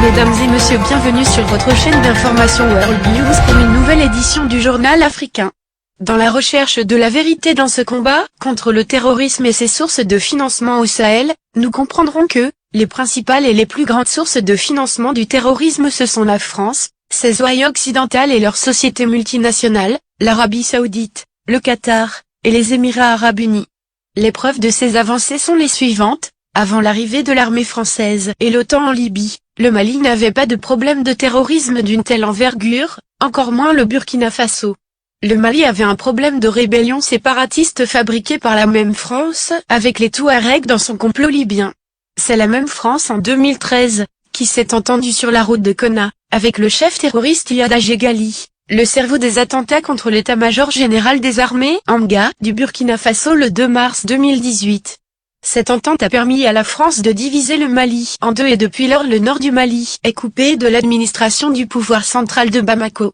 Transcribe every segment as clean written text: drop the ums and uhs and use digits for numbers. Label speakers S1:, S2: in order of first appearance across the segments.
S1: Mesdames et messieurs, bienvenue sur votre chaîne d'information World News pour une nouvelle édition du journal africain. Dans la recherche de la vérité dans ce combat contre le terrorisme et ses sources de financement au Sahel, nous comprendrons que les principales et les plus grandes sources de financement du terrorisme ce sont la France, ses ouailles occidentales et leurs sociétés multinationales, l'Arabie Saoudite, le Qatar, et les Émirats Arabes Unis. Les preuves de ces avancées sont les suivantes. Avant l'arrivée de l'armée française et l'OTAN en Libye, le Mali n'avait pas de problème de terrorisme d'une telle envergure, encore moins le Burkina Faso. Le Mali avait un problème de rébellion séparatiste fabriquée par la même France, avec les Touaregs dans son complot libyen. C'est la même France en 2013, qui s'est entendue sur la route de Konna, avec le chef terroriste Iyad Jeghali, le cerveau des attentats contre l'état-major général des armées, AMGA, du Burkina Faso le 2 mars 2018. Cette entente a permis à la France de diviser le Mali en deux et depuis lors le nord du Mali est coupé de l'administration du pouvoir central de Bamako.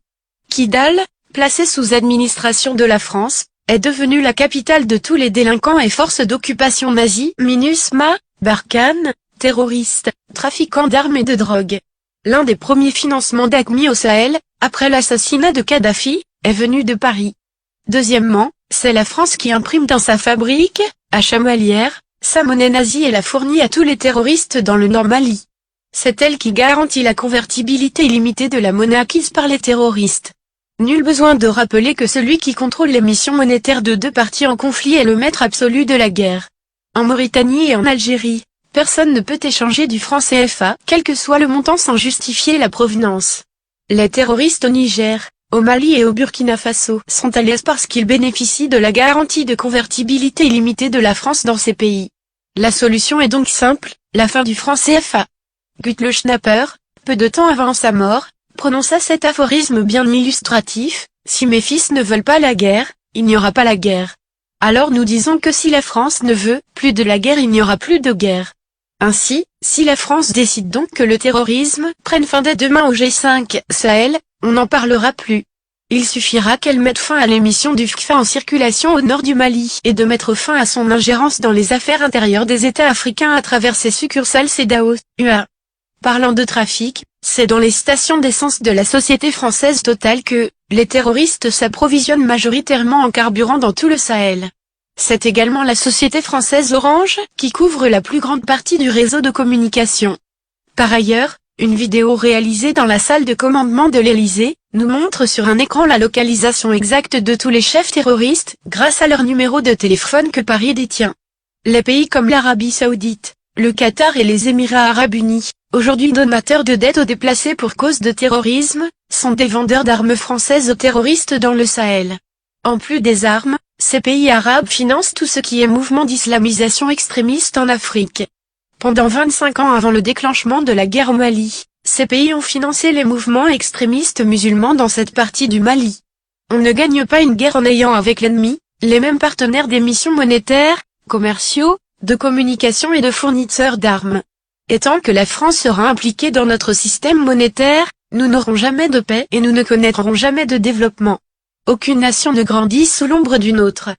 S1: Kidal, placée sous administration de la France, est devenue la capitale de tous les délinquants et forces d'occupation nazies, MINUSMA, Barkhane, terroristes, trafiquants d'armes et de drogue. L'un des premiers financements d'AQMI au Sahel, après l'assassinat de Kadhafi, est venu de Paris. Deuxièmement, c'est la France qui imprime dans sa fabrique, à Chamalières, sa monnaie nazie et la fournit à tous les terroristes dans le Nord Mali. C'est elle qui garantit la convertibilité illimitée de la monnaie acquise par les terroristes. Nul besoin de rappeler que celui qui contrôle l'émission monétaire de deux parties en conflit est le maître absolu de la guerre. En Mauritanie et en Algérie, personne ne peut échanger du franc CFA, quel que soit le montant sans justifier la provenance. Les terroristes au Niger, au Mali et au Burkina Faso sont à l'aise parce qu'ils bénéficient de la garantie de convertibilité illimitée de la France dans ces pays. La solution est donc simple, la fin du franc CFA. Gut le Schnapper, peu de temps avant sa mort, prononça cet aphorisme bien illustratif: si mes fils ne veulent pas la guerre, il n'y aura pas la guerre. Alors nous disons que si la France ne veut plus de la guerre, il n'y aura plus de guerre. Ainsi, si la France décide donc que le terrorisme prenne fin dès demain au G5 Sahel, on n'en parlera plus. Il suffira qu'elle mette fin à l'émission du FCFA en circulation au nord du Mali et de mettre fin à son ingérence dans les affaires intérieures des États africains à travers ses succursales CEDEAO, UA. Parlant de trafic, c'est dans les stations d'essence de la société française Total que les terroristes s'approvisionnent majoritairement en carburant dans tout le Sahel. C'est également la société française Orange qui couvre la plus grande partie du réseau de communication. Par ailleurs, une vidéo réalisée dans la salle de commandement de l'Élysée nous montre sur un écran la localisation exacte de tous les chefs terroristes grâce à leur numéro de téléphone que Paris détient. Les pays comme l'Arabie Saoudite, le Qatar et les Émirats Arabes Unis, aujourd'hui donateurs de dettes aux déplacés pour cause de terrorisme, sont des vendeurs d'armes françaises aux terroristes dans le Sahel. En plus des armes, ces pays arabes financent tout ce qui est mouvement d'islamisation extrémiste en Afrique. Pendant 25 ans avant le déclenchement de la guerre au Mali, ces pays ont financé les mouvements extrémistes musulmans dans cette partie du Mali. On ne gagne pas une guerre en ayant avec l'ennemi les mêmes partenaires d'émissions monétaires, commerciaux, de communication et de fournisseurs d'armes. Et tant que la France sera impliquée dans notre système monétaire, nous n'aurons jamais de paix et nous ne connaîtrons jamais de développement. Aucune nation ne grandit sous l'ombre d'une autre.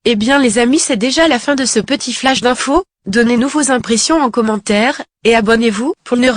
S1: Eh bien les amis, c'est déjà la fin de ce petit flash d'infos. Donnez-nous vos impressions en commentaire, et abonnez-vous pour ne